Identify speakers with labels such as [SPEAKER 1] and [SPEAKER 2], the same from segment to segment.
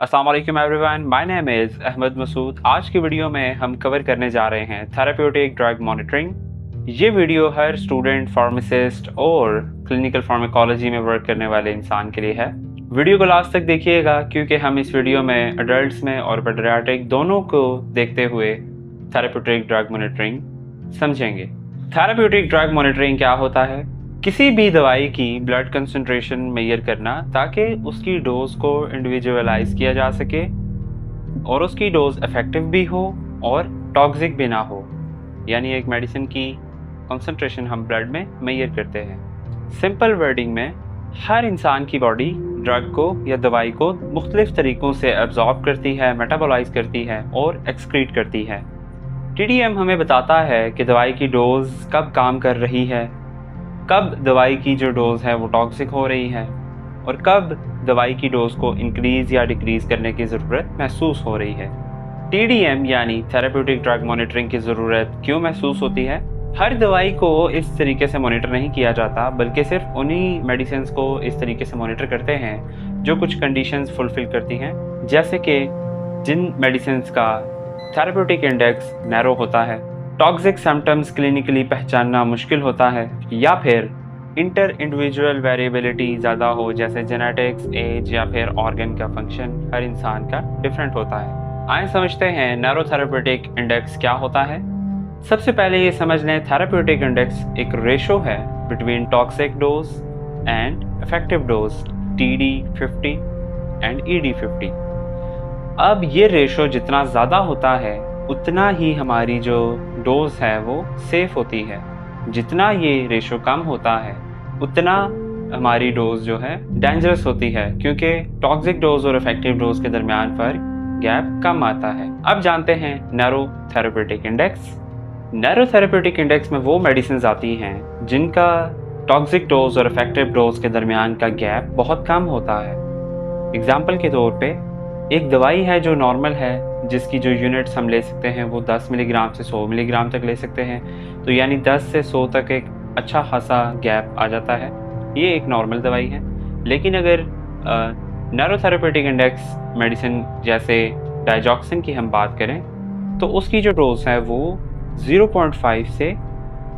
[SPEAKER 1] अस्सलाम वालेकुम everyone, my name is Ahmad Masood. आज की वीडियो में हम कवर करने जा रहे हैं थेरेप्यूटिक ड्रग मॉनिटरिंग। ये वीडियो हर स्टूडेंट, फार्मासिस्ट और क्लिनिकल फार्माकोलॉजी में वर्क करने वाले इंसान के लिए है। वीडियो को लास्ट तक देखिएगा क्योंकि हम इस वीडियो में एडल्ट्स में और पेडियाट्रिक दोनों को देखते हुए थेरेप्यूटिक ड्रग मॉनिटरिंग समझेंगे। थेरेप्यूटिक ड्रग मॉनिटरिंग क्या होता है? किसी भी दवाई की ब्लड कंसंट्रेशन मेजर करना ताकि उसकी डोज को इंडिविजुअलाइज किया जा सके और उसकी डोज इफेक्टिव भी हो और टॉक्सिक भी ना हो, यानी एक मेडिसिन की कंसंट्रेशन हम ब्लड में मेजर करते हैं। सिंपल वर्डिंग में, हर इंसान की बॉडी ड्रग को या दवाई को मुख्तलिफ तरीक़ों से एब्जॉर्ब करती है, मेटाबोलाइज करती है और एक्सक्रीट करती है। TDM हमें बताता है कि दवाई की डोज कब काम कर रही है, कब दवाई की जो डोज़ है वो टॉक्सिक हो रही है और कब दवाई की डोज़ को इंक्रीज़ या डिक्रीज़ करने की ज़रूरत महसूस हो रही है। TDM यानी थेरेप्यूटिक ड्रग मॉनिटरिंग की ज़रूरत क्यों महसूस होती है? हर दवाई को इस तरीके से मॉनिटर नहीं किया जाता, बल्कि सिर्फ उन्हीं मेडिसिन्स को इस तरीके से मॉनिटर करते हैं जो कुछ कंडीशंस फुलफ़िल करती हैं, जैसे कि जिन मेडिसिन्स का थेरेप्यूटिक इंडेक्स नैरो होता है, टॉक्सिक सिम्टम्स क्लिनिकली पहचानना मुश्किल होता है, या फिर इंटर इंडिविजुअल वेरिएबिलिटी ज़्यादा हो, जैसे जेनेटिक्स, एज या फिर ऑर्गन का फंक्शन हर इंसान का डिफरेंट होता है। आइए समझते हैं नैरो थेरेप्यूटिक इंडेक्स क्या होता है। सबसे पहले ये समझ लें, थेरेप्यूटिक इंडेक्स एक रेशो है between toxic dose and effective dose, TD50 and ED50। अब ये रेशो जितना ज़्यादा होता है उतना ही हमारी जो डोज है वो सेफ़ होती है। जितना ये रेशो कम होता है उतना हमारी डोज जो है डेंजरस होती है, क्योंकि टॉक्सिक डोज और इफेक्टिव डोज के दरमियान फ़र्क गैप कम आता है। अब जानते हैं narrow therapeutic index. Narrow therapeutic index में वो मेडिसिन आती हैं जिनका टॉक्सिक डोज और इफेक्टिव डोज के दरमियान का गैप बहुत कम होता है। एग्जाम्पल के तौर पे एक दवाई है जो नॉर्मल है, जिसकी जो यूनिट्स हम ले सकते हैं वो 10 मिलीग्राम से 100 मिलीग्राम तक ले सकते हैं, तो यानी 10 से 100 तक एक अच्छा खासा गैप आ जाता है। ये एक नॉर्मल दवाई है। लेकिन अगर नैरो थेरेप्यूटिक इंडेक्स मेडिसिन जैसे डाइजॉक्सिन की हम बात करें तो उसकी जो डोज है वो 0.5 से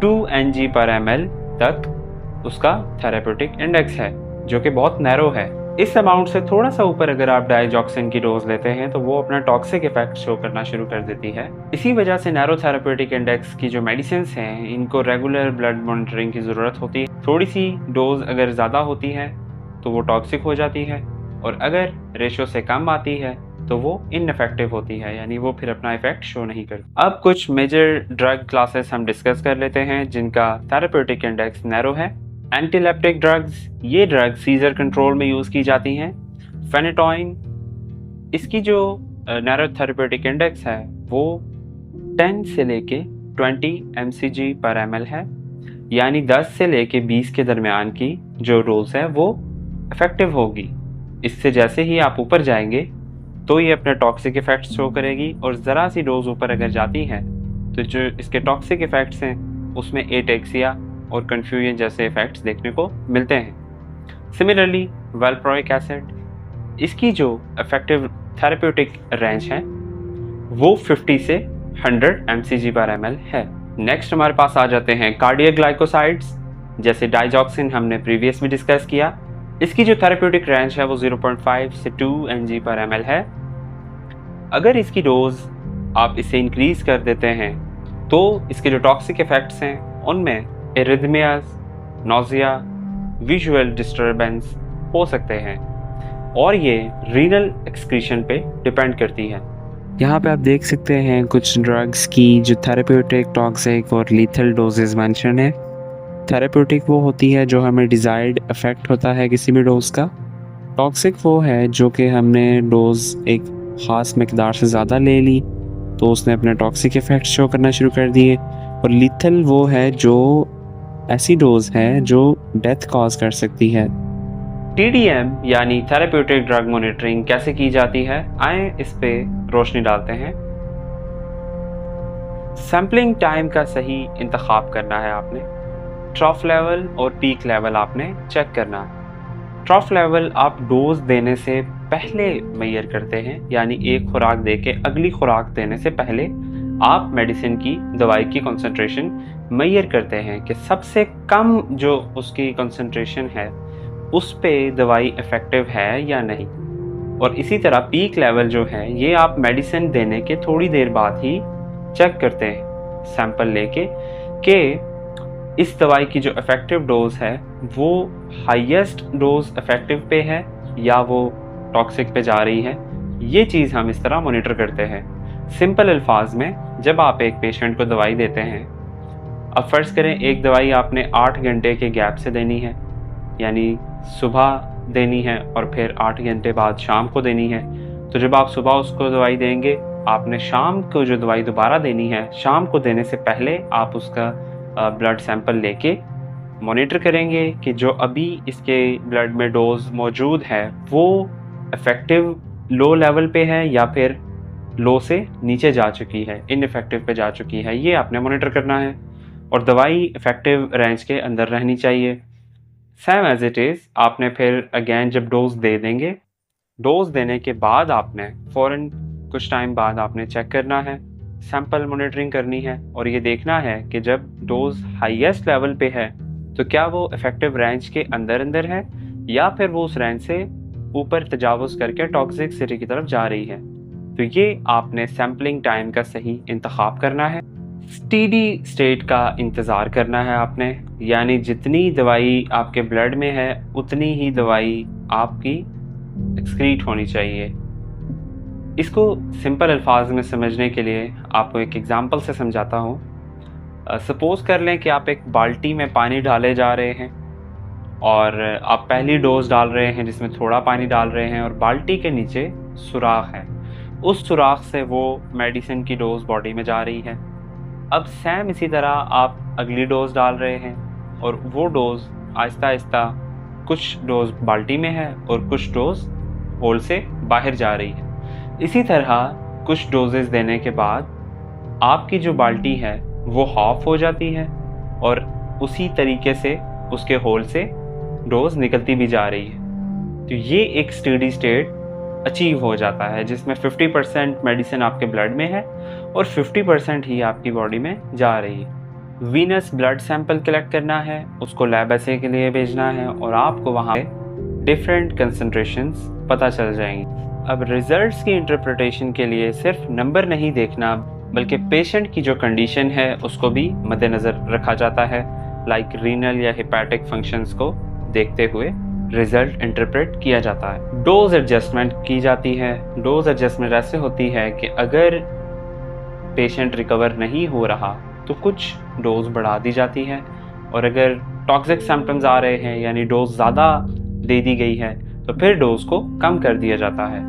[SPEAKER 1] 2 mg/ml तक उसका थेरेप्यूटिक इंडेक्स है, जो कि बहुत नैरो है। इस अमाउंट से थोड़ा सा ऊपर अगर आप डाइजॉक्सिन की डोज लेते हैं तो वो अपना टॉक्सिक इफेक्ट शो करना शुरू कर देती है। इसी वजह से नैरो थेरेप्यूटिक इंडेक्स की जो मेडिसिन हैं इनको रेगुलर ब्लड मॉनिटरिंग की ज़रूरत होती है। थोड़ी सी डोज अगर ज़्यादा होती है तो वो टॉक्सिक हो जाती है, और अगर रेशो से कम आती है तो वो इनइफेक्टिव होती है, यानी वो फिर अपना इफेक्ट शो नहीं करती। अब कुछ मेजर ड्रग क्लासेस हम डिस्कस कर लेते हैं जिनका थेरेप्यूटिक इंडेक्स नैरो है। एंटीलेप्टिक ड्रग्स, ये ड्रग सीजर कंट्रोल में यूज़ की जाती हैं। फेनेटोइन, इसकी जो नैरो थेरेप्यूटिक इंडेक्स है वो 10 से लेके 20 mcg/ml है, यानी 10 से लेके 20 के दरमियान की जो डोज है वो इफेक्टिव होगी। इससे जैसे ही आप ऊपर जाएंगे तो ये अपने टॉक्सिक इफेक्ट शो करेगी, और ज़रा सी डोज ऊपर अगर जाती है तो जो इसके टॉक्सिक इफेक्ट्स हैं उसमें एटेक्सिया और कन्फ्यूजन जैसे इफेक्ट्स देखने को मिलते हैं। सिमिलरली वैल्प्रोइक एसिड, इसकी जो इफेक्टिव थेरेप्यूटिक रेंज है वो 50 से 100 mcg/ml है। नेक्स्ट हमारे पास आ जाते हैं कार्डियक ग्लाइकोसाइड्स, जैसे डाइजॉक्सिन हमने प्रीवियस में डिस्कस किया। इसकी जो थेरेप्यूटिक रेंज है वो 0.5 से 2 mg/ml है। अगर इसकी डोज आप इसे इंक्रीज कर देते हैं तो इसके जो टॉक्सिक इफेक्ट्स हैं उनमें एरिथमियाज, नोजिया, विजुअल डिस्टर्बेंस हो सकते हैं, और ये रीनल एक्सक्रीशन पे डिपेंड करती है।
[SPEAKER 2] यहाँ पे आप देख सकते हैं कुछ ड्रग्स की जो थेरेप्यूटिक, टॉक्सिक और लीथल डोजेस मेंशन है। थेरेप्यूटिक वो होती है जो हमें डिज़ायर्ड इफेक्ट होता है किसी भी डोज का। टॉक्सिक वो है जो कि हमने डोज एक ख़ास मकदार से ज़्यादा ले ली तो उसने अपने टॉक्सिक इफेक्ट शो करना शुरू कर दिए। और लीथल वो है जो ऐसी डोज है जो डेथ कॉज कर सकती है।
[SPEAKER 1] TDM यानी थेरेप्यूटिक ड्रग मॉनिटरिंग कैसे की जाती है, आए इस पे रोशनी डालते हैं। सैम्पलिंग टाइम का सही इंतखाब करना है आपने। ट्रफ लेवल और पीक लेवल आपने चेक करना है। ट्रफ लेवल आप डोज देने से पहले मेजर करते हैं, यानी एक खुराक देके अगली खुराक देने से पहले आप मेडिसिन की, दवाई की कंसंट्रेशन मेजर करते हैं कि सबसे कम जो उसकी कंसंट्रेशन है उस पे दवाई इफ़ेक्टिव है या नहीं। और इसी तरह पीक लेवल जो है ये आप मेडिसिन देने के थोड़ी देर बाद ही चेक करते हैं सैंपल लेके कि इस दवाई की जो इफ़ेक्टिव डोज है वो हाईएस्ट डोज इफ़ेक्टिव पे है या वो टॉक्सिक पे जा रही है। ये चीज़ हम इस तरह मॉनिटर करते हैं। सिंपल अल्फाज में, जब आप एक पेशेंट को दवाई देते हैं, अब फ़र्ज़ करें एक दवाई आपने 8 घंटे के गैप से देनी है, यानी सुबह देनी है और फिर 8 घंटे बाद शाम को देनी है। तो जब आप सुबह उसको दवाई देंगे, आपने शाम को जो दवाई दोबारा देनी है, शाम को देने से पहले आप उसका ब्लड सैंपल लेके मॉनिटर करेंगे कि जो अभी इसके ब्लड में डोज मौजूद है वो इफ़ेक्टिव लो लेवल पे है या फिर लो से नीचे जा चुकी है, इनइफेक्टिव पे जा चुकी है। ये आपने मॉनिटर करना है और दवाई इफ़ेक्टिव रेंज के अंदर रहनी चाहिए। सेम एज इट इज़ आपने फिर अगेन जब डोज दे देंगे, डोज देने के बाद आपने फ़ौरन कुछ टाइम बाद आपने चेक करना है, सैंपल मॉनिटरिंग करनी है और ये देखना है कि जब डोज हाईएस्ट लेवल पे है तो क्या वो इफ़ेक्टिव रेंज के अंदर है या फिर वो उस रेंज से ऊपर तजावुज़ करके टॉक्सिसिटी की तरफ जा रही है। तो ये आपने सैम्पलिंग टाइम का सही इंतखाब करना है। स्टीडी स्टेट का इंतज़ार करना है आपने, यानी जितनी दवाई आपके ब्लड में है उतनी ही दवाई आपकी एक्सक्रीट होनी चाहिए। इसको सिंपल अल्फाज में समझने के लिए आपको एक एग्ज़ाम्पल से समझाता हूँ। सपोज़ कर लें कि आप एक बाल्टी में पानी डाले जा रहे हैं और आप पहली डोज डाल रहे हैं जिसमें थोड़ा पानी डाल रहे हैं और बाल्टी के नीचे सुराख है, उस सुराख से वो मेडिसिन की डोज बॉडी में जा रही है। अब सेम इसी तरह आप अगली डोज डाल रहे हैं और वो डोज आहिस्ता आहिस्ता कुछ डोज बाल्टी में है और कुछ डोज होल से बाहर जा रही है। इसी तरह कुछ डोजेस देने के बाद आपकी जो बाल्टी है वो हाफ हो जाती है और उसी तरीके से उसके होल से डोज निकलती भी जा रही है। तो ये एक स्टेडी स्टेट अचीव हो जाता है जिसमें 50% मेडिसिन आपके ब्लड में है और 50% ही आपकी बॉडी में जा रही है। वीनस ब्लड सैंपल कलेक्ट करना है, उसको लैब एसे के लिए भेजना है और आपको वहाँ पे डिफरेंट कंसंट्रेशंस पता चल जाएंगी। अब रिजल्ट्स की इंटरप्रिटेशन के लिए सिर्फ नंबर नहीं देखना बल्कि पेशेंट की जो कंडीशन है उसको भी मद्देनज़र रखा जाता है, लाइक रीनल या हेपेटिक फंक्शंस को देखते हुए रिज़ल्ट इंटरप्रेट किया जाता है। डोज एडजस्टमेंट की जाती है। डोज एडजस्टमेंट ऐसे होती है कि अगर पेशेंट रिकवर नहीं हो रहा तो कुछ डोज बढ़ा दी जाती है और अगर टॉक्सिक सिम्टम्स आ रहे हैं यानी डोज ज़्यादा दे दी गई है तो फिर डोज को कम कर दिया जाता है।